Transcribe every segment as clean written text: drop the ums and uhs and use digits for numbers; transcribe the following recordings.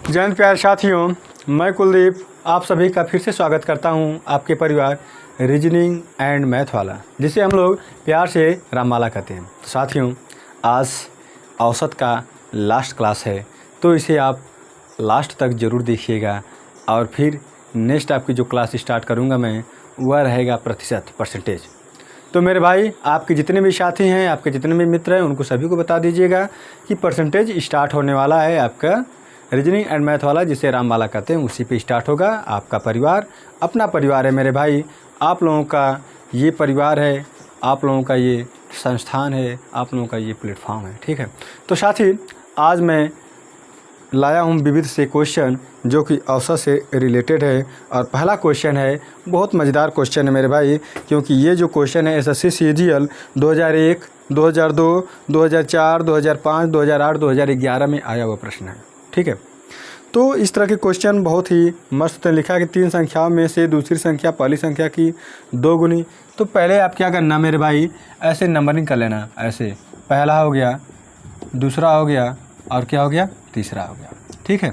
जय प्यारे साथियों, मैं कुलदीप आप सभी का फिर से स्वागत करता हूं आपके परिवार रीजनिंग एंड मैथ वाला, जिसे हम लोग प्यार से राममाला कहते हैं। तो साथियों, आज औसत का लास्ट क्लास है, तो इसे आप लास्ट तक ज़रूर देखिएगा। और फिर नेक्स्ट आपकी जो क्लास स्टार्ट करूंगा मैं, वह रहेगा प्रतिशत, परसेंटेज। तो मेरे भाई, आपके जितने भी साथी हैं, आपके जितने भी मित्र हैं, उनको सभी को बता दीजिएगा कि परसेंटेज स्टार्ट होने वाला है। आपका रीजनिंग एंड मैथ वाला, जिसे राममाला कहते हैं, उसी पे स्टार्ट होगा। आपका परिवार अपना परिवार है मेरे भाई, आप लोगों का ये परिवार है, आप लोगों का ये संस्थान है, आप लोगों का ये प्लेटफॉर्म है। ठीक है, तो साथी, आज मैं लाया हूँ विविध से क्वेश्चन जो कि औसत से रिलेटेड है। और पहला क्वेश्चन है, बहुत मज़ेदार क्वेश्चन है मेरे भाई, क्योंकि ये जो क्वेश्चन है एसएससी सीजीएल 2001, 2002, 2004, 2005, 2008, 2011 में आया हुआ प्रश्न है। ठीक है, तो इस तरह के क्वेश्चन बहुत ही मस्त लिखा है कि 3 संख्याओं में से दूसरी संख्या पहली संख्या की 2 गुनी। तो पहले आप क्या करना मेरे भाई, ऐसे नंबरिंग कर लेना। ऐसे पहला हो गया, दूसरा हो गया, और क्या हो गया, तीसरा हो गया। ठीक है,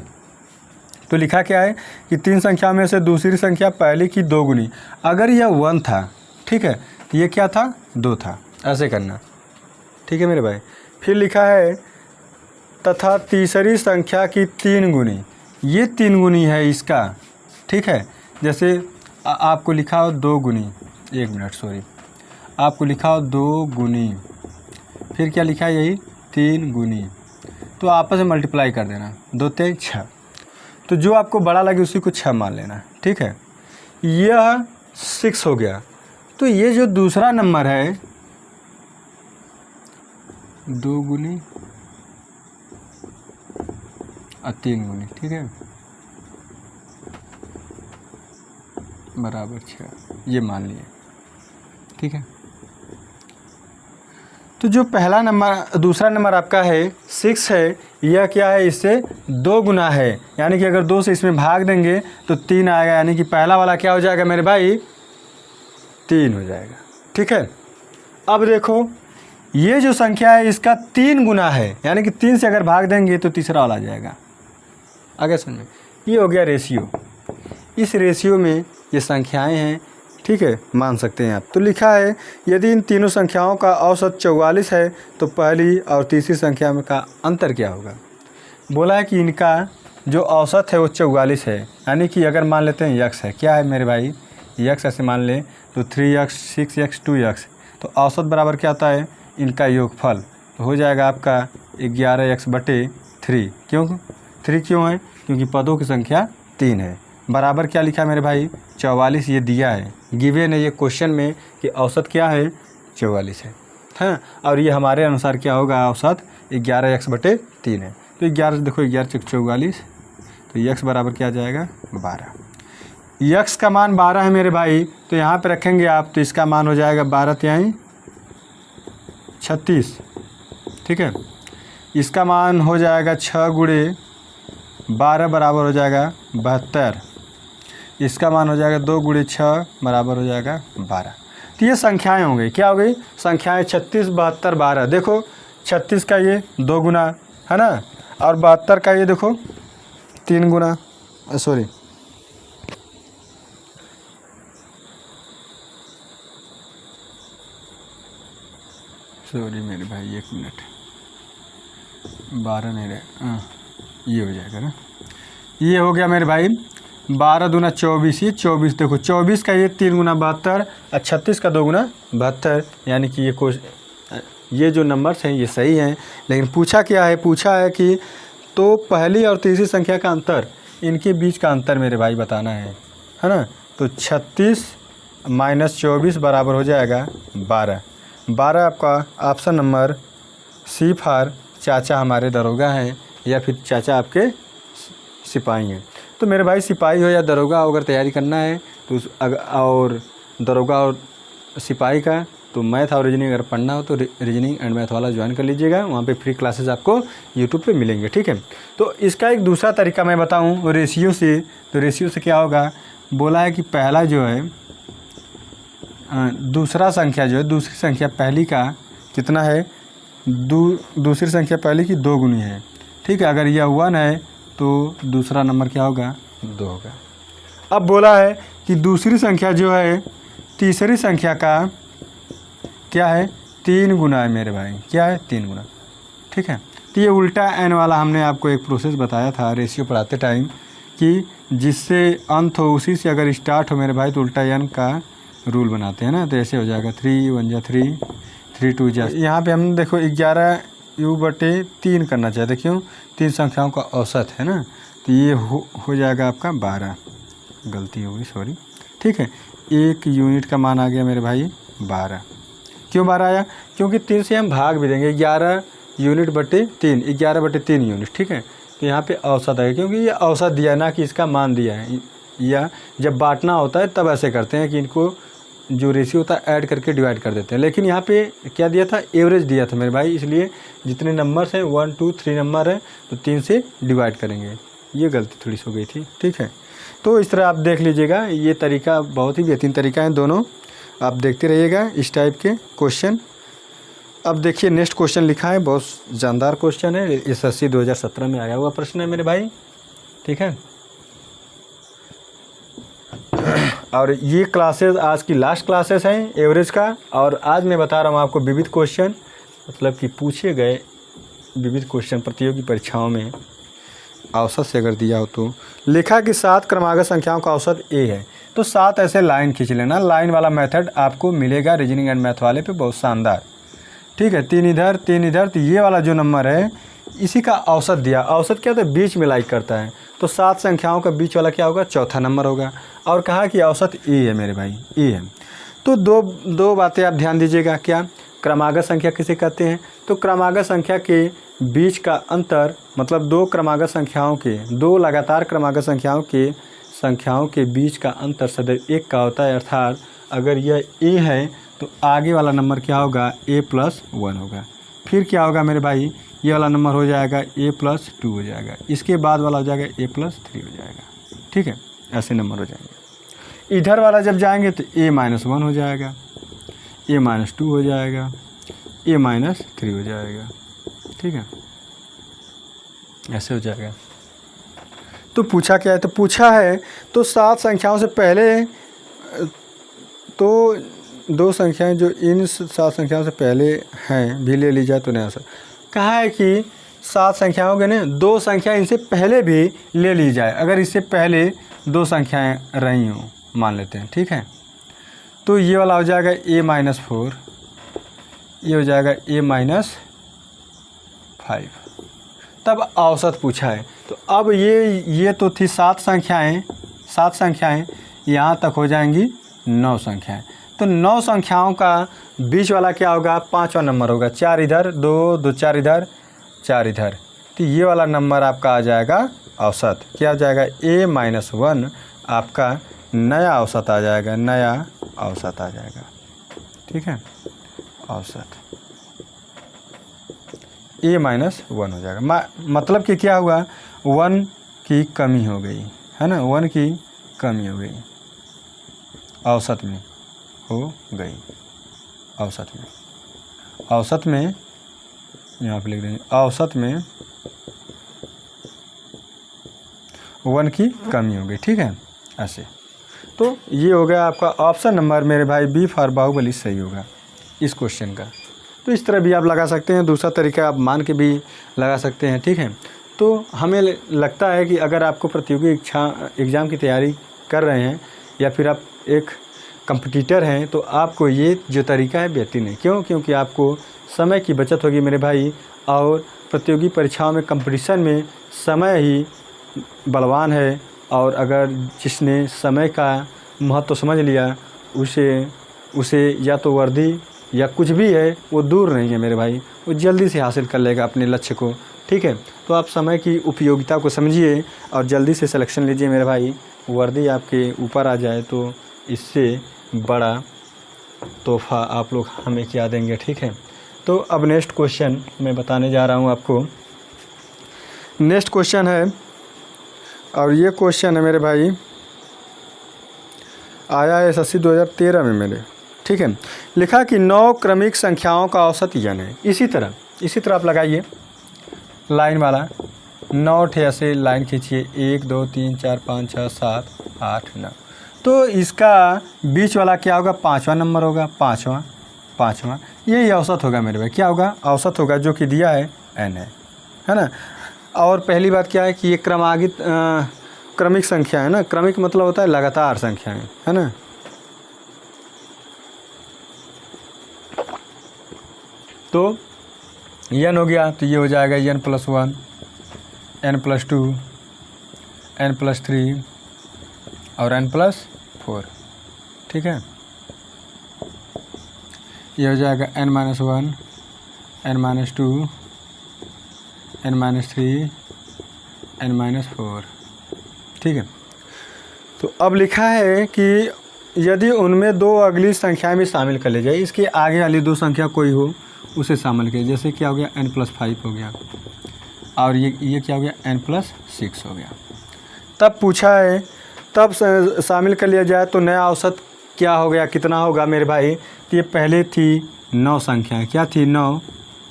तो लिखा क्या है कि 3 संख्या में से दूसरी संख्या पहली की 2 गुनी। अगर यह 1 था, ठीक है, ये क्या था, 2 था। ऐसे करना, ठीक है मेरे भाई। फिर लिखा है तथा तीसरी संख्या की 3 गुनी। ये 3 गुनी है इसका। ठीक है, जैसे आपको लिखा हो 2 गुनी, 1 मिनट सॉरी, आपको लिखा हो 2 गुनी, फिर क्या लिखा है, यही 3 गुनी। तो आपस में मल्टीप्लाई कर देना, 2 3 6। तो जो आपको बड़ा लगे उसी को 6 मान लेना। ठीक है, यह 6 हो गया। तो ये जो दूसरा नंबर है, 2 गुनी और 3 गुनी, ठीक है, बराबर 6, ये मान लिए। ठीक है, तो जो पहला नंबर, दूसरा नंबर आपका है 6 है, यह क्या है, इससे 2 गुना है। यानी कि अगर 2 से इसमें भाग देंगे तो 3 आएगा, यानी कि पहला वाला क्या हो जाएगा मेरे भाई, 3 हो जाएगा। ठीक है, अब देखो ये जो संख्या है इसका 3 गुना है, यानी कि 3 से अगर भाग देंगे तो तीसरा वाला आ जाएगा। आगे समझ में, ये हो गया रेशियो। इस रेशियो में ये संख्याएं हैं, ठीक है, मान सकते हैं आप। तो लिखा है यदि इन तीनों संख्याओं का औसत 44 है तो पहली और तीसरी संख्या में का अंतर क्या होगा। बोला है कि इनका जो औसत है वो 44 है, यानी कि अगर मान लेते हैं यक्स है, क्या है मेरे भाई, यक्स ऐसे मान लें तो 3x, 6x, 2x, तो औसत बराबर क्या होता है, इनका योगफल। तो हो जाएगा आपका 11x/3। क्यों 3 क्यों है, क्योंकि पदों की संख्या 3 है। बराबर क्या लिखा है मेरे भाई, 44। ये दिया है, गिवन है ये क्वेश्चन में कि औसत क्या है, 44 है। हाँ, और ये हमारे अनुसार क्या होगा, औसत 11x/3 है। तो 11 देखो, 11 × 44, तो x बराबर क्या आ जाएगा, 12। x का मान 12 है मेरे भाई, तो यहाँ पे रखेंगे आप, तो इसका मान हो जाएगा 12 × 36। ठीक है, इसका मान हो जाएगा 6 × 12 बराबर हो जाएगा 72। इसका मान हो जाएगा 2 × 6 बराबर हो जाएगा 12। तो ये संख्याएं हो गई, क्या हो गई, संख्याएं 36, 72, 12। देखो 36 का ये 2 गुना है ना, और 72 का ये देखो 3 गुना, सॉरी मेरे भाई, 1 मिनट, 12 नहीं रहे, ये हो जाएगा ना, ये हो गया मेरे भाई 12 दूना 24। ये 24, देखो 24 का ये 3 गुना 72 और 36 का 2 गुना 72, यानी कि ये जो नंबर्स हैं ये सही हैं। लेकिन पूछा क्या है, पूछा है कि तो पहली और तीसरी संख्या का अंतर, इनके बीच का अंतर मेरे भाई बताना है ना। तो 36 - 24 बराबर हो जाएगा 12। 12 आपका ऑप्शन नंबर सी फॉर चाचा हमारे दरोगा हैं, या फिर चाचा आपके सिपाही हैं। तो मेरे भाई, सिपाही हो या दरोगा हो, अगर तैयारी करना है तो और दरोगा और सिपाही का, तो मैथ और रीजनिंग अगर पढ़ना हो तो रीजनिंग एंड मैथ वाला ज्वाइन कर लीजिएगा। वहाँ पे फ्री क्लासेस आपको यूट्यूब पे मिलेंगे। ठीक है, तो इसका एक दूसरा तरीका मैं बताऊँ रेशियो से। तो रेशियो से क्या होगा, बोला है कि पहला जो है, दूसरा संख्या जो है, दूसरी संख्या पहली का कितना है, दूसरी संख्या पहले की 2 गुनी है। ठीक है, अगर यह 1 है तो दूसरा नंबर क्या होगा, 2 होगा। अब बोला है कि दूसरी संख्या जो है तीसरी संख्या का क्या है, 3 गुना है मेरे भाई, क्या है 3 गुना, ठीक है। तो ये उल्टा n वाला हमने आपको एक प्रोसेस बताया था रेशियो पढ़ाते टाइम कि जिससे अंत हो उसी से अगर स्टार्ट हो मेरे भाई तो उल्टा n का रूल बनाते हैं ना। तो ऐसे हो जाएगा 3 1 जा 3 3 2 जा, यहाँ पे हम देखो 11u/3 करना चाहिए, देखियो 3 संख्याओं का औसत है ना, तो ये हो जाएगा आपका 12, गलती हो गई सॉरी, ठीक है। 1 यूनिट का मान आ गया मेरे भाई 12। क्यों 12 आया, क्योंकि 3 से हम भाग भी देंगे, 11 यूनिट बटे 3, 11/3 यूनिट, ठीक है। तो यहाँ पे औसत है, क्योंकि ये औसत दिया है ना कि इसका मान दिया है, या जब बांटना होता है तब ऐसे करते हैं कि इनको जो रेशियो होता है ऐड करके डिवाइड कर देते हैं। लेकिन यहाँ पे क्या दिया था, एवरेज दिया था मेरे भाई, इसलिए जितने नंबर्स हैं 1 2 3 नंबर है तो 3 से डिवाइड करेंगे। ये गलती थोड़ी सी हो गई थी, ठीक है। तो इस तरह आप देख लीजिएगा, ये तरीका बहुत ही बेहतरीन तरीका है, दोनों आप देखते रहिएगा इस टाइप के क्वेश्चन। अब देखिए नेक्स्ट क्वेश्चन लिखा है, बहुत जानदार क्वेश्चन है, SSC 2017 में आया हुआ प्रश्न है मेरे भाई, ठीक है। और ये क्लासेस आज की लास्ट क्लासेस हैं एवरेज का, और आज मैं बता रहा हूँ आपको विविध क्वेश्चन, मतलब कि पूछे गए विविध क्वेश्चन प्रतियोगी परीक्षाओं में औसत से अगर दिया हो तो। लिखा कि 7 क्रमागत संख्याओं का औसत A है, तो 7 ऐसे लाइन खींच लेना, लाइन वाला मेथड आपको मिलेगा रीजनिंग एंड मैथ वाले पे, बहुत शानदार, ठीक है। 3 इधर 3 इधर, तो ये वाला जो नंबर है इसी का औसत दिया। औसत क्या होता है, बीच में लाइक करता है, तो 7 संख्याओं का बीच वाला क्या होगा, चौथा नंबर होगा। और कहा कि औसत A है मेरे भाई, A है। तो दो बातें आप ध्यान दीजिएगा, क्या क्रमागत संख्या किसे कहते हैं, तो क्रमागत संख्या के बीच का अंतर, मतलब 2 क्रमागत संख्याओं के, 2 लगातार क्रमागत संख्याओं के बीच का अंतर सदैव 1 का होता है। अर्थात अगर यह A है तो आगे वाला नंबर क्या होगा, A+1 होगा। फिर क्या होगा मेरे भाई, ये वाला नंबर हो जाएगा A+2 हो जाएगा, इसके बाद वाला हो जाएगा A+3 हो जाएगा, ठीक है। ऐसे नंबर हो जाएंगे। इधर वाला जब जाएंगे तो A-1 हो जाएगा, A-2 हो जाएगा, A-3 हो जाएगा, ठीक है। ऐसे हो जाएगा। तो पूछा क्या है, तो पूछा है तो 7 संख्याओं से पहले, तो 2 संख्याएं जो इन 7 संख्याओं से पहले हैं भी ले ली जाए तो नहीं आ सकता। कहा है कि 7 संख्याओं के ना 2 संख्या इनसे पहले भी ले ली जाए, अगर इससे पहले 2 संख्याएं रही हों मान लेते हैं, ठीक है। तो ये वाला हो जाएगा A-4, ये हो जाएगा A-5, तब औसत पूछा है। तो अब ये तो थी 7 संख्याएं, यहाँ तक हो जाएंगी 9 संख्याएं। तो 9 संख्याओं का बीच वाला क्या होगा, 5वां नंबर होगा, 4 इधर 2 2 4 इधर 4 इधर, तो ये वाला नंबर आपका आ जाएगा औसत। क्या आ जाएगा, A-1 आपका नया औसत आ जाएगा, नया औसत आ जाएगा, ठीक है। औसत A-1 हो जाएगा, मतलब कि क्या हुआ, 1 की कमी हो गई है ना, 1 की कमी हो गई, औसत में हो गई, औसत में यहाँ पे लिख देंगे, औसत में 1 की कमी हो गई, ठीक है। ऐसे तो ये हो गया आपका ऑप्शन नंबर मेरे भाई B फॉर बाहुबली सही होगा इस क्वेश्चन का। तो इस तरह भी आप लगा सकते हैं, दूसरा तरीका आप मान के भी लगा सकते हैं, ठीक है। तो हमें लगता है कि अगर आपको प्रतियोगी एग्ज़ाम की तैयारी कर रहे हैं या फिर आप एक कंपटीटर हैं तो आपको ये जो तरीका है बेहतरीन है। क्यों, क्योंकि आपको समय की बचत होगी मेरे भाई, और प्रतियोगी परीक्षाओं में कंपटीशन में समय ही बलवान है, और अगर जिसने समय का महत्व समझ लिया उसे या तो वर्दी या कुछ भी है वो दूर नहीं है मेरे भाई, वो जल्दी से हासिल कर लेगा अपने लक्ष्य को, ठीक है। तो आप समय की उपयोगिता को समझिए और जल्दी से सिलेक्शन लीजिए मेरे भाई। वर्दी आपके ऊपर आ जाए तो इससे बड़ा तोहफ़ा आप लोग हमें क्या देंगे, ठीक है। तो अब नेक्स्ट क्वेश्चन मैं बताने जा रहा हूँ आपको। नेक्स्ट क्वेश्चन है, और ये क्वेश्चन है मेरे भाई आया है SSC 2013 में मेरे, ठीक है। लिखा कि 9 क्रमिक संख्याओं का औसत n है। इसी तरह आप लगाइए लाइन वाला, 9 ऐसे लाइन खींचिए, 1 2 3 4 5 6 7 8 9। तो इसका बीच वाला क्या होगा, 5वां नंबर होगा, पाँचवा यही औसत होगा मेरे भाई। क्या होगा, औसत होगा, जो कि दिया है n है ना। और पहली बात क्या है कि ये क्रमिक संख्या है ना। क्रमिक मतलब होता है लगातार संख्याएं, है ना। तो n हो गया, तो ये हो जाएगा n+1, n+2, n+3 और n+4, ठीक है। ये हो जाएगा n-1, n-2, n-3, n-4, ठीक है। तो अब लिखा है कि यदि उनमें दो अगली संख्याएं भी शामिल कर ली जाए, इसके आगे वाली दो संख्या कोई हो उसे शामिल किया, जैसे क्या हो गया n+5 हो गया, और ये क्या हो गया n+6 हो गया। तब पूछा है, तब शामिल कर लिया जाए तो नया औसत क्या हो गया, कितना होगा मेरे भाई। तो ये पहले थी 9 संख्याएं, क्या थी 9,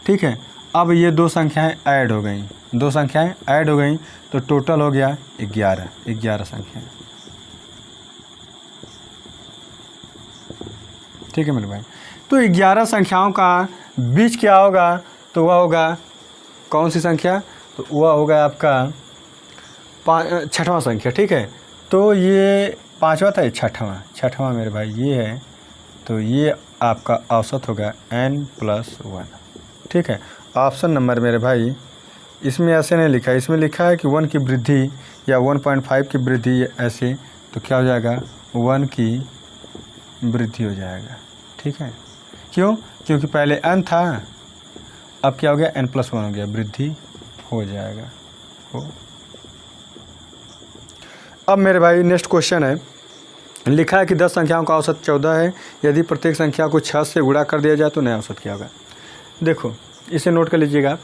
ठीक है। अब ये दो संख्याएं ऐड हो गई, तो टोटल हो गया 11 संख्याएं, ठीक है मेरे भाई। तो 11 संख्याओं का बीच क्या होगा, तो वह होगा कौन सी संख्या, तो वह होगा आपका 6वां संख्या, ठीक है। तो ये 5वां था, ये 6वां मेरे भाई ये है। तो ये आपका औसत होगा n+1, ठीक है। ऑप्शन नंबर मेरे भाई इसमें ऐसे नहीं लिखा है, इसमें लिखा है कि 1 की वृद्धि या 1.5 की वृद्धि ऐसे, तो क्या हो जाएगा 1 की वृद्धि हो जाएगा, ठीक है। क्यों, क्योंकि पहले n था, अब क्या हो गया n+1 हो गया, वृद्धि हो जाएगा हो। अब मेरे भाई नेक्स्ट क्वेश्चन है, लिखा है कि 10 संख्याओं का औसत 14 है, यदि प्रत्येक संख्या को 6 से गुणा कर दिया जाए तो नया औसत क्या होगा। देखो इसे नोट कर लीजिएगा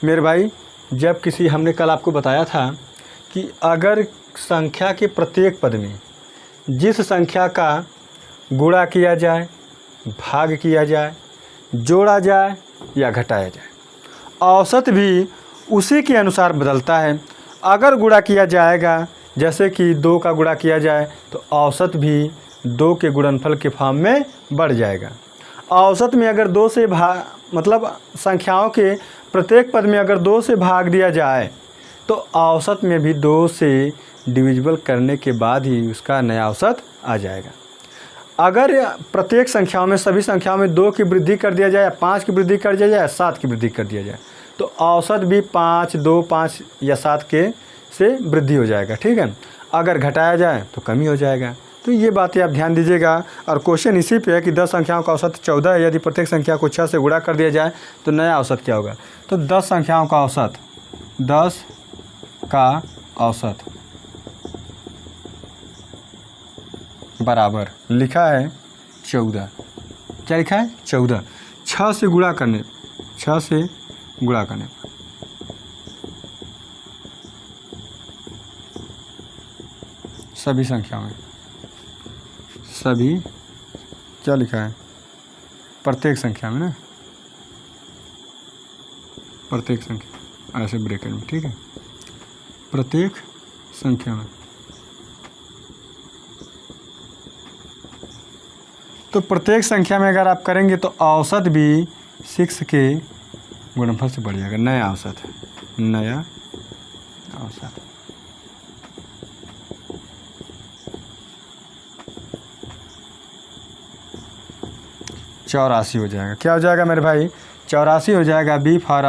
मेरे भाई। जब किसी हमने कल आपको बताया था कि अगर संख्या के प्रत्येक पद में जिस संख्या का गुणा किया जाए, भाग किया जाए, जोड़ा जाए या घटाया जाए, औसत भी उसी के अनुसार बदलता है। अगर गुणा किया जाएगा, जैसे कि 2 का गुणा किया जाए, तो औसत भी 2 के गुणनफल के फॉर्म में बढ़ जाएगा। औसत में अगर 2 से मतलब संख्याओं के प्रत्येक पद में अगर 2 से भाग दिया जाए, तो औसत में भी 2 से डिविजिबल करने के बाद ही उसका नया औसत आ जाएगा। अगर प्रत्येक संख्याओं में, सभी संख्याओं में 2 की वृद्धि कर दिया जाए, 5 की वृद्धि कर दिया जाए, 7 की वृद्धि कर दिया जाए, तो औसत भी 5, 2, 5 या 7 के से वृद्धि हो जाएगा, ठीक है। अगर घटाया जाए तो कमी हो जाएगा। तो ये बातें आप ध्यान दीजिएगा। और क्वेश्चन इसी पे है कि 10 संख्याओं का औसत 14 है, यदि प्रत्येक संख्या को 6 से गुणा कर दिया जाए तो नया औसत क्या होगा। तो 10 संख्याओं का औसत, 10 का औसत बराबर लिखा है 14, क्या लिखा है 14, 6 से गुणा करने, 6 से गुणा करने सभी संख्या में, सभी क्या लिखा है प्रत्येक संख्या में ना, प्रत्येक संख्या ऐसे ब्रैकेट में, ठीक है, प्रत्येक संख्या में। तो प्रत्येक संख्या में अगर आप करेंगे तो औसत भी 6 के गुणनफल से बढ़ जाएगा, नया औसत है, नया औसत। चौरासी हो जाएगा, क्या हो जाएगा मेरे भाई 84 हो जाएगा। बी फॉर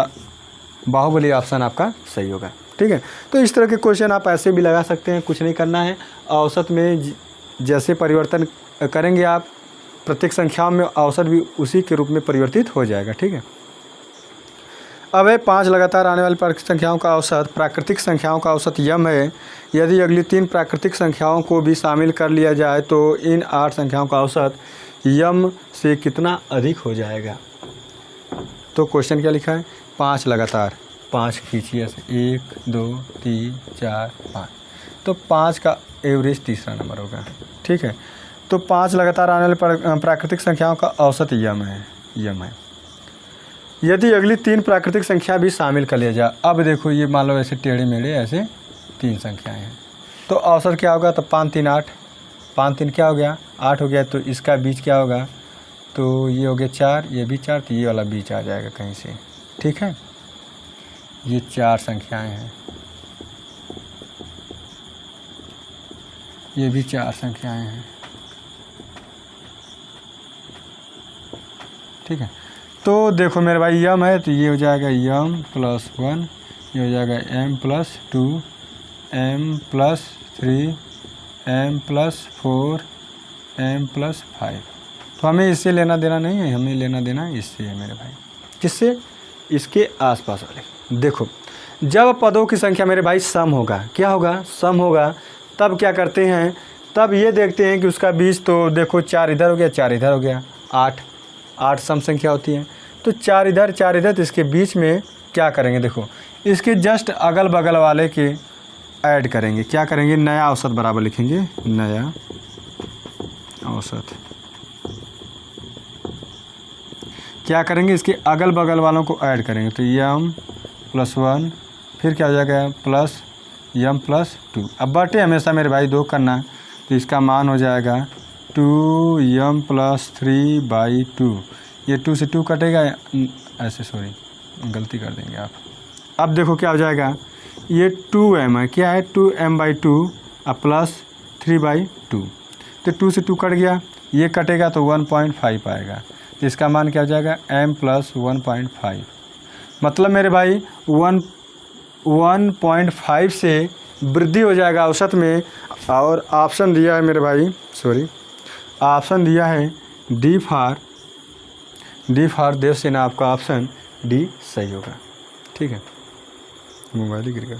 बाहुबली ऑप्शन आपका सही होगा, ठीक है। तो इस तरह के क्वेश्चन आप ऐसे भी लगा सकते हैं, कुछ नहीं करना है। औसत में जैसे परिवर्तन करेंगे आप, प्रत्येक संख्याओं में औसत भी उसी के रूप में परिवर्तित हो जाएगा, ठीक है। अब है 5 लगातार आने वाली प्राकृतिक संख्याओं का औसत। प्राकृतिक संख्याओं का औसत यम है, यदि अगली 3 प्राकृतिक संख्याओं को भी शामिल कर लिया जाए तो इन 8 संख्याओं का औसत यम से कितना अधिक हो जाएगा। तो क्वेश्चन क्या लिखा है, 5 लगातार, 5 खींचिए, 1 2 3 4 5, तो 5 का एवरेज तीसरा नंबर होगा, ठीक है। तो 5 लगातार आने वाले प्राकृतिक संख्याओं का औसत यम है। यदि अगली 3 प्राकृतिक संख्या भी शामिल कर लिया जाए। अब देखो ये मान लो ऐसे टेढ़े मेढ़े ऐसे 3 संख्याएं हैं, तो औसत क्या होगा? तो 5 3 8, 5 3 क्या हो गया? 8 हो गया। तो इसका बीच क्या होगा? तो ये हो गया 4, ये भी 4, तो ये वाला बीच आ जाएगा कहीं से। ठीक है, ये 4 संख्याएं हैं, ये भी 4 संख्याएं हैं। ठीक है, तो देखो मेरे भाई यम है तो ये हो जाएगा यम प्लस 1, ये हो जाएगा m plus 2, m plus 3, m plus 4, m plus 5। तो हमें इससे लेना देना नहीं है, हमें लेना देना इससे है मेरे भाई। किससे? इसके आसपास वाले। देखो जब पदों की संख्या मेरे भाई सम होगा, क्या होगा? सम होगा। तब क्या करते हैं? तब ये देखते हैं कि उसका बीच, तो देखो 4 इधर हो गया, 4 इधर हो गया, 8 सम संख्या होती है। तो 4 इधर 4 इधर, तो इसके बीच में क्या करेंगे? देखो इसके जस्ट अगल बगल वाले के ऐड करेंगे। क्या करेंगे? नया औसत बराबर लिखेंगे, नया औसत। क्या करेंगे? इसके अगल बगल वालों को ऐड करेंगे। तो यम प्लस 1, फिर क्या हो जाएगा? प्लस यम प्लस 2। अब बटे हमेशा मेरे भाई 2 करना, तो इसका मान हो जाएगा 2m प्लस 3/2। ये 2 से 2 कटेगा ऐसे, सॉरी गलती कर देंगे आप। अब देखो क्या हो जाएगा? ये 2m है, क्या है? 2m/2 अब प्लस 3/2। तो 2 से 2 कट गया, ये कटेगा तो 1.5 आएगा। तो इसका मान क्या हो जाएगा? m plus 1.5। मतलब मेरे भाई 1.5 से वृद्धि हो जाएगा औसत में। और ऑप्शन दिया है मेरे भाई, सॉरी ऑप्शन दिया है डी फॉर देवसेना। आपका ऑप्शन डी सही होगा। ठीक है, मोबाइल ही गिर गया।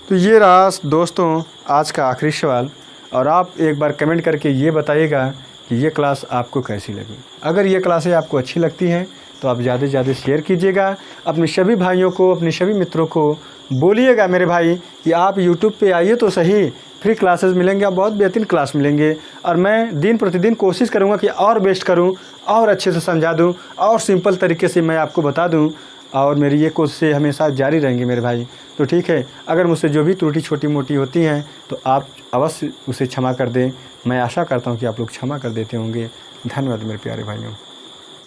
तो ये रहा दोस्तों आज का आखिरी सवाल। और आप एक बार कमेंट करके ये बताइएगा कि ये क्लास आपको कैसी लगी। अगर ये क्लासें आपको अच्छी लगती हैं तो आप ज़्यादा से ज़्यादा शेयर कीजिएगा, अपने सभी भाइयों को, अपने सभी मित्रों को बोलिएगा मेरे भाई कि आप यूट्यूब पे आइए तो सही, फ्री क्लासेस मिलेंगे, आप बहुत बेहतरीन क्लास मिलेंगे। और मैं दिन प्रतिदिन कोशिश करूँगा कि और बेस्ट करूँ, और अच्छे से समझा दूँ, और सिंपल तरीके से मैं आपको बता दूँ। और मेरी ये कोशिशें हमेशा जारी रहेंगी मेरे भाई। तो ठीक है, अगर मुझसे जो भी त्रुटि छोटी मोटी होती हैं तो आप अवश्य उसे क्षमा कर दें। मैं आशा करता हूँ कि आप लोग क्षमा कर देते होंगे। धन्यवाद मेरे प्यारे भाइयों।